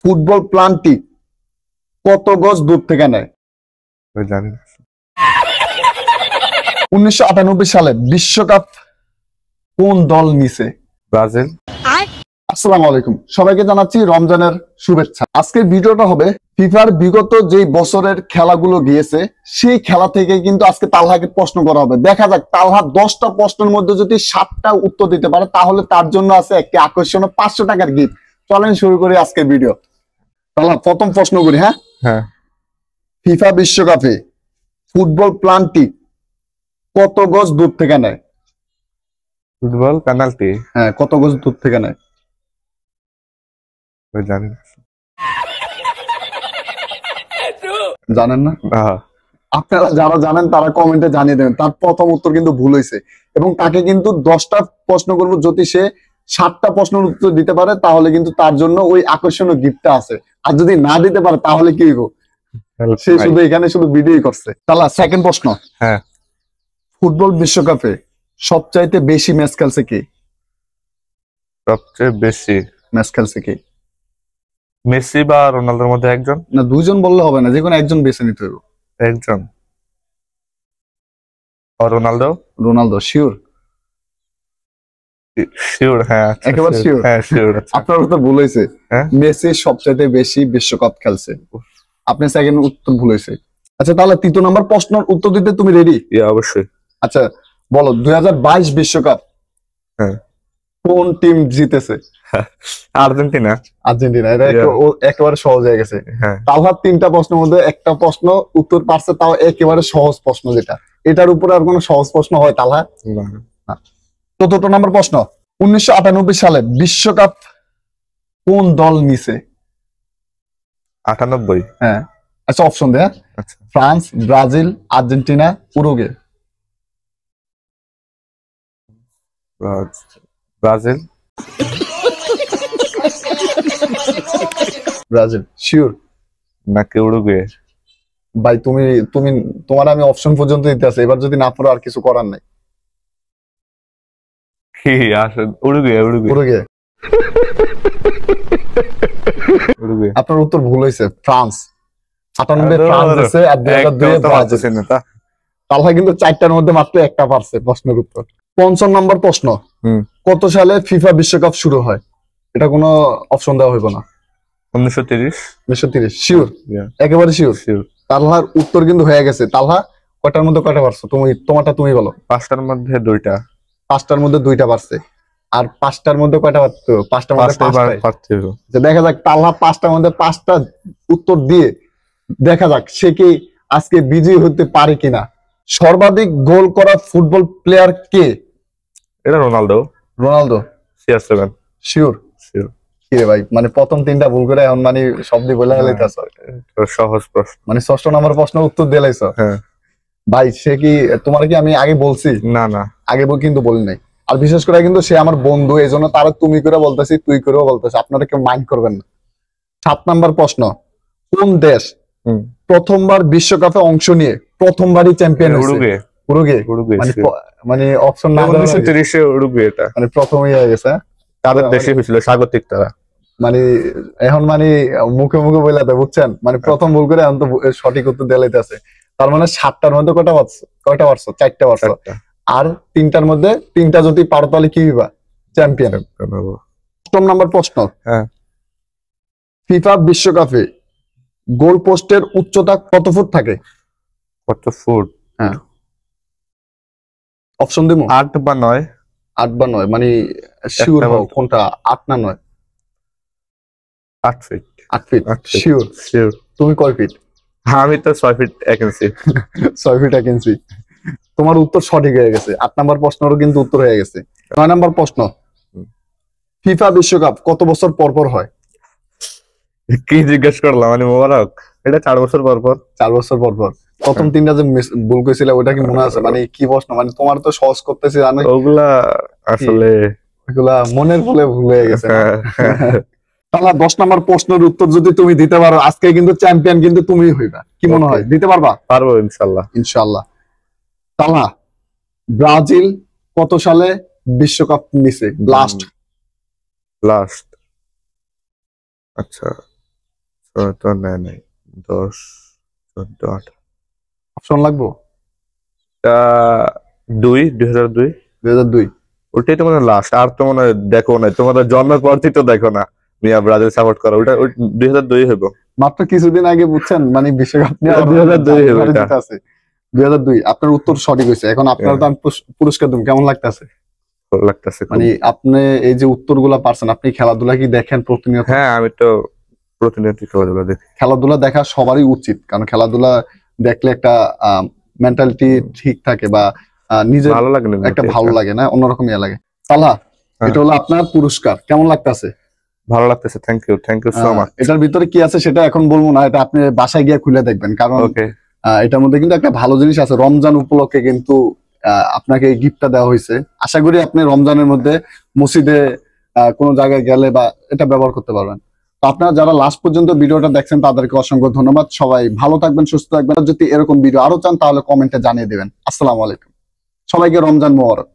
Football প্ল্যানটি কত গজ দূর থেকে নেয়? জানি না। 1998 সালে বিশ্বকাপ কোন দল নিছে? ব্রাজিল। আসসালামু আলাইকুম, সবাইকে জানাচ্ছি রমজানের শুভেচ্ছা। আজকের ভিডিওটা হবে ফিফার বিগত যে বছরের খেলাগুলো গিয়েছে সেই খেলা থেকে কিন্তু আজকে তালহাকে প্রশ্ন করা হবে। দেখা যাক তালহা 10টা প্রশ্নের মধ্যে যদি 7টা উত্তর দিতে পারে তাহলে তার জন্য আছে একটি আকর্ষণীয় 500 টাকার গিফট। চলেন শুরু করি আজকের ভিডিও। তালহা প্রথম প্রশ্ন করি। হ্যাঁ, ফিফা বিশ্বকাপে ফুটবল প্ল্যানটি কত গজ দূর থেকে নেয়? Football penalty. হ্যাঁ, কত গজ দূর থেকে নেয়? জানি না। জানেন না? আপনারা যারা জানেন তারা কমেন্টে জানিয়ে দেবেন। তার প্রথম উত্তর কিন্তু ভুল হয়েছে এবং তাকে কিন্তু 10টা প্রশ্ন করবো। যদি সে 7টা প্রশ্নের উত্তর দিতে পারে তাহলে কিন্তু তার জন্য ওই আকর্ষণীয় গিফটটা আছে। আর যদি না দিতে পারে তাহলে কি হইব? সে শুধু এখানে শুধু ভিডিও করছে। তাহলে সেকেন্ড প্রশ্ন। হ্যাঁ, ফুটবল বিশ্বকাপে সবচাইতে বেশি ম্যাচ খেলছে কে? সবচেয়ে বেশি ম্যাচ খেলছে কে? মেসি বা রোনালদোর মধ্যে একজন? না, দুইজন বললে হবে না, যে কোনো একজন বেছে নিতে হবে। একজন। রোনালদো। Ronaldo sure? শিওর, হ্যাঁ একেবারে শিওর? হ্যাঁ শিওর। আপনার উত্তর ভুল হয়েছে। হ্যাঁ, মেসি সবচাইতে বেশি বিশ্বকাপ খেলছে। আপনি সেকেন্ড উত্তর ভুল হয়েছে। আচ্ছা, তাহলে তৃতীয় নাম্বার প্রশ্নের উত্তর দিতে তুমি রেডি? অবশ্যই। আচ্ছা বলো, 2022 বিশ্বকাপ হ্যাঁ, কোন টিম জিতেছে? আর্জেন্টিনা। আর্জেন্টিনা। এটা একেবারে সহজ হয়ে গেছে। হ্যাঁ, তালহার 3টা প্রশ্নের মধ্যে একটা প্রশ্ন উত্তর পারছে, তাও একেবারে সহজ প্রশ্ন, যেটা এটার উপরে আর কোনো সহজ প্রশ্ন হয় তালহা? চতুর্থ নম্বর প্রশ্ন। 1998 সালে বিশ্বকাপ কোন দল নিছে? 98। হ্যাঁ, আচ্ছা অপশন দে। আচ্ছা, France, Brazil, Argentina, Uruguay. Brazil. Brazil sure নাকি উরুগুয়ে? ভাই তুমি তুমি তোমার আমি অপশন পর্যন্ত দিতে আছে, এবার যদি না পড়ো আর কিছু করার নাই। কি আসলে? উরুগুয়ে। উরুগুয়ে। উরুগুয়ে। আপনার উত্তর ভুল হয়েছে। ফ্রান্স। 98 ফ্রান্স দিছে আর 2002 ব্রাজিল। তালহা কিন্তু 4টার মধ্যে মাত্র একটা পারছে প্রশ্নের উত্তর। 5 নম্বর প্রশ্ন। কত সালে ফিফা বিশ্বকাপ শুরু হয়? এটা কোনো অপশন দেওয়া হইব না। 1930। 1930 শিওর? একেবারে শিওর? তালহার উত্তর কিন্তু হয়ে গেছে। তালহা কয়টার মধ্যে কয়টা পারছো? তোমারটা তুমি বলো। 5টার মধ্যে 2টা। 5টার মধ্যে 2টা পারছে। আর 5টার মধ্যে কয়টা পারতো? 5টার মধ্যে 5টা। দেখা যাক তালহা 5টার মধ্যে 5টা উত্তর দিয়ে দেখা যাক সে কি আজকে বিজয়ী হতে পারে কিনা। সর্বাধিক গোল করা ফুটবল প্লেয়ার কে? এটা রোনালদো। Ronaldo CR7। শিওর? কি রে ভাই, মানে প্রথম 3টা ভুল করে এখন মানে শব্দ বলে ফেলাইতাছ। সহজ প্রশ্ন, মানে 6ষ্ঠ নম্বর প্রশ্ন উত্তর দিলাইছ। হ্যাঁ ভাই, সে কি তোমার কি আমি আগে বলছি? না আগে কিন্তু বলি নাই। আর বিশেষ করে কিন্তু সে আমার বন্ধু, এই জন্য তারা তুমি করে বলতেছি, তুই করেও বলতেছি, আপনারা কেউ মাইন্ড করবেন না। 7 নম্বর প্রশ্ন। কোন দেশ প্রথমবার বিশ্বকাপে অংশ নিয়ে প্রথমবারই চ্যাম্পিয়ন হয়েছে? উরুগুয়ে। মানে অপশন না 1930 এ উরুগুয়ে এটা মানে প্রথমই হয়ে গেছে। তাদের দেশে হয়েছিল স্বাগতিক তারা। মানে এখন মানে মুখে মুখে বইলাতে বুঝছেন, মানে প্রথম ভুল করে এখন তো সঠিক উত্তর দিলাইতেছে। তার মানে 7টার মধ্যে কয়টা পারছো? 4টা পারছো। আর 3টার মধ্যে 3টা যদি পারো তাহলে কি হইবা? চ্যাম্পিয়ন। 8 নম্বর প্রশ্ন। ফিফা বিশ্বকাপে গোল পোস্টের উচ্চতা কত ফুট থাকে? কত ফুট? হ্যাঁ, অপশন দেবো। 8 বা 9। 8 বা 9 মানে শিওর হও কোনটা, 8 না 9? 8 ফিট। 8 fit sure? তুমি কয় ফিট? আমি তো 6 ফিট 1 ইঞ্চি। 6 ফিট 1 ইঞ্চি। তোমার উত্তর সঠিক হয়ে গেছে। 8 নম্বর প্রশ্নেরও কিন্তু উত্তর হয়ে গেছে। 9 নম্বর প্রশ্ন। ফিফা বিশ্বকাপ কত বছর পর পর হয়? কি জিজ্ঞেস করলাম মানে মোবারক? এটা 4 বছর পর পর। 4 বছর পর পর। প্রথম 3টা যে ভুল করেছিলে ওটা কি মনে আছে? মানে কি প্রশ্ন, মানে তোমার তো সহজ করতেছি জানো, ওগুলা আসলে ওগুলা মনের ভুলে ভুল হয়ে গেছে। তাহলে 10 নম্বর প্রশ্নের উত্তর যদি তুমি দিতে পারো আজকে কিন্তু চ্যাম্পিয়ন কিন্তু তুমিই হইবা। কি মনে হয়, দিতে পারবা? পারবো ইনশাআল্লাহ। তাহলে ব্রাজিল কত সালে বিশ্বকাপ নিছে লাস্ট? আচ্ছা তো নেয় নাই 10 14 18 অপশন লাগবো? টা 2002 2002। ওটাই তো মানে লাস্ট, আর তো মনে হয় দেখো না, তোমাদের জন্মের পর থেকে তো দেখো না মিয়া ব্রাজিল সাপোর্ট করো, ওটা 2002 হইব। মাত্র কিছুদিন আগে বুঝছেন মানে বিশ্বকাপ নিয়ে 2002 হবে এটা। আছে 2002। আপনার উত্তর সঠিক হয়েছে। এখন আপনার তো আমি পুরস্কার দেব, কেমন লাগতেছে? ভালো লাগতেছে খুব। মানে আপনি এই যে উত্তরগুলা পারছেন, আপনি খেলাধুলা কি দেখেন প্রতিনিয়ত? হ্যাঁ আমি তো প্রতিনিয়ত খেলাধুলা দেখি। খেলাধুলা দেখা সবারই উচিত, কারণ খেলাধুলা দেখলে একটা মেন্টালিটি ঠিক থাকে বা নিজের ভালো লাগে না একটা ভালো লাগে না, অন্যরকম ইয়ে লাগে। তালহা, হ্যাঁ। এটা হলো আপনার পুরস্কার, কেমন লাগতেছে? ভালো লাগতেছে, থ্যাংক ইউ সো মাচ। এটার ভিতরে কি আছে সেটা এখন বলবো না, এটা আপনি বাসায় গিয়ে খুলে দেখবেন, কারণ ওকে এটার মধ্যে কিন্তু একটা ভালো জিনিস আছে। রমজান উপলক্ষে কিন্তু আপনাকে এই গিফটটা দেওয়া হয়েছে। আশা করি আপনি রমজানের মধ্যে মসজিদে কোনো জায়গায় গেলে বা এটা ব্যবহার করতে পারবেন। তো আপনারা যারা লাস্ট পর্যন্ত ভিডিওটা দেখছেন তাদেরকে অসংখ্য ধন্যবাদ। সবাই ভালো থাকবেন, সুস্থ থাকবেন। আর যদি এরকম ভিডিও আরো চান তাহলে কমেন্টে জানিয়ে দিবেন। আসসালামু আলাইকুম, সবাইকে রমজান মোবারক।